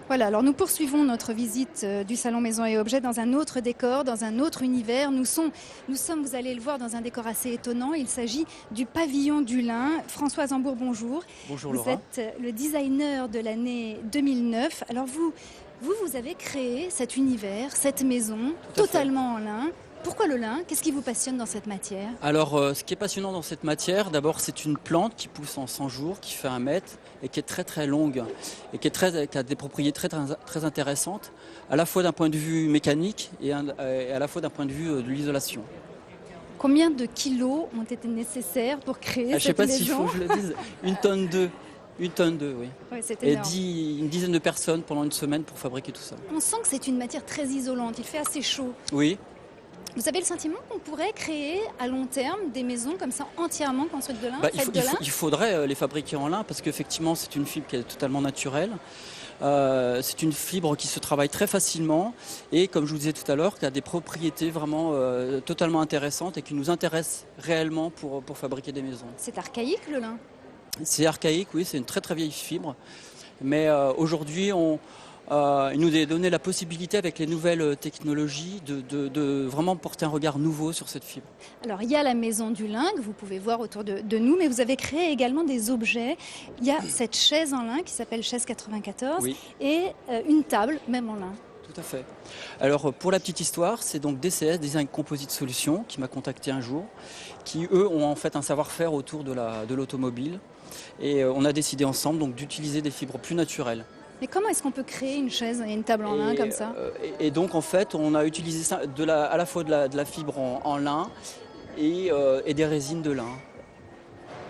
Voilà, alors nous poursuivons notre visite du Salon Maison et Objets dans un autre décor, dans un autre univers. Nous sommes, vous allez le voir, dans un décor assez étonnant. Il s'agit du pavillon du lin. François Zambour, bonjour. Bonjour Vous Laura. êtes le designer de l'année 2009. Alors vous avez créé cet univers, cette maison, Tout à fait. totalement en lin. Pourquoi le lin? Qu'est-ce qui vous passionne dans cette matière? Alors, ce qui est passionnant dans cette matière, d'abord, c'est une plante qui pousse en 100 jours, qui fait 1 mètre et qui est très très longue et qui a des propriétés très intéressantes, à la fois d'un point de vue mécanique et à la fois d'un point de vue de l'isolation. Combien de kilos ont été nécessaires pour créer Je ne sais cette pas s'il maison? faut que je le dise, une tonne d'œufs. Une tonne d'œufs, oui. Ouais, c'est Et énorme. une dizaine de personnes pendant une semaine pour fabriquer tout ça. On sent que c'est une matière très isolante, il fait assez chaud. Oui. Vous avez le sentiment qu'on pourrait créer à long terme des maisons comme ça entièrement construites de lin, Bah, faites de lin? il faudrait les fabriquer en lin parce qu'effectivement c'est une fibre qui est totalement naturelle. C'est une fibre qui se travaille très facilement et comme je vous disais tout à l'heure, qui a des propriétés vraiment totalement intéressantes et qui nous intéressent réellement pour fabriquer des maisons. C'est archaïque le lin. C'est archaïque, oui, c'est une très très vieille fibre. Mais aujourd'hui, il nous est donné la possibilité avec les nouvelles technologies de vraiment porter un regard nouveau sur cette fibre. Alors il y a la maison du lin que vous pouvez voir autour de nous, mais vous avez créé également des objets. Il y a cette chaise en lin qui s'appelle chaise 94 Oui. et une table même en lin. Tout à fait. Alors pour la petite histoire, c'est donc DCS, Design Composite Solutions, qui m'a contacté un jour, qui eux ont en fait un savoir-faire autour de l'automobile. Et on a décidé ensemble donc d'utiliser des fibres plus naturelles. Mais comment est-ce qu'on peut créer une chaise et une table en lin comme ça? Et donc en fait, on a utilisé ça à la fois de la fibre en lin et des résines de lin.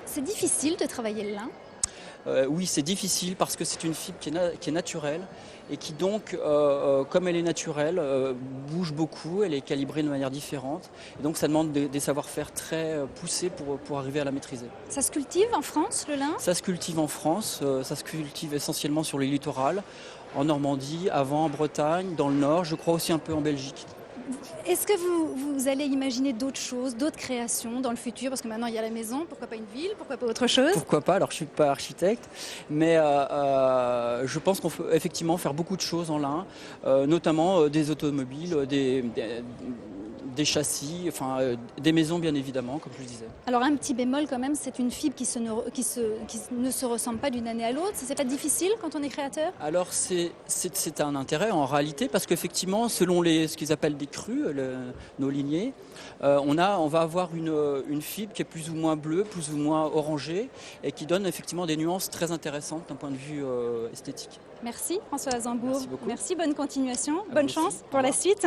C'est difficile de travailler le lin. Oui, c'est difficile parce que c'est une fibre qui est naturelle et qui donc, comme elle est naturelle, bouge beaucoup, elle est calibrée de manière différente. Et donc ça demande des savoir-faire très poussés pour arriver à la maîtriser. Ça se cultive en France le lin? Ça se cultive en France, ça se cultive essentiellement sur les littorales, en Normandie, avant en Bretagne, dans le Nord, je crois aussi un peu en Belgique. Est-ce que vous allez imaginer d'autres choses, d'autres créations dans le futur? Parce que maintenant il y a la maison, pourquoi pas une ville, pourquoi pas autre chose? Pourquoi pas? Alors je suis pas architecte, mais je pense qu'on peut effectivement faire beaucoup de choses en lin, notamment des automobiles, des châssis, enfin des maisons bien évidemment, comme je le disais. Alors un petit bémol quand même, c'est une fibre qui ne se ressemble pas d'une année à l'autre. C'est pas difficile quand on est créateur? Alors c'est un intérêt en réalité parce qu'effectivement selon ce qu'ils appellent des crus, nos lignées, on va avoir une fibre qui est plus ou moins bleue, plus ou moins orangée et qui donne effectivement des nuances très intéressantes d'un point de vue esthétique. Merci François Zambour. Merci beaucoup. Merci, bonne continuation, À bonne vous chance aussi. Au pour la revoir. suite.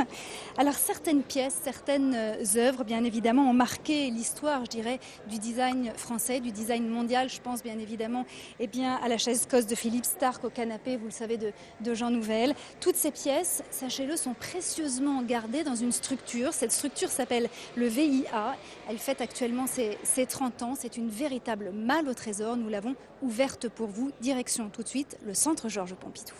Alors certaines pièces, certaines œuvres bien évidemment ont marqué l'histoire, je dirais, du design français, du design mondial. Je pense bien évidemment à la chaise Cos de Philippe Starck, au canapé, vous le savez, de Jean Nouvel. Toutes ces pièces, sachez-le, sont précieusement gardées dans une structure. Cette structure s'appelle le VIA. Elle fête actuellement ses 30 ans. C'est une véritable malle au trésor. Nous l'avons ouverte pour vous. Direction tout de suite le centre Georges Pompidou.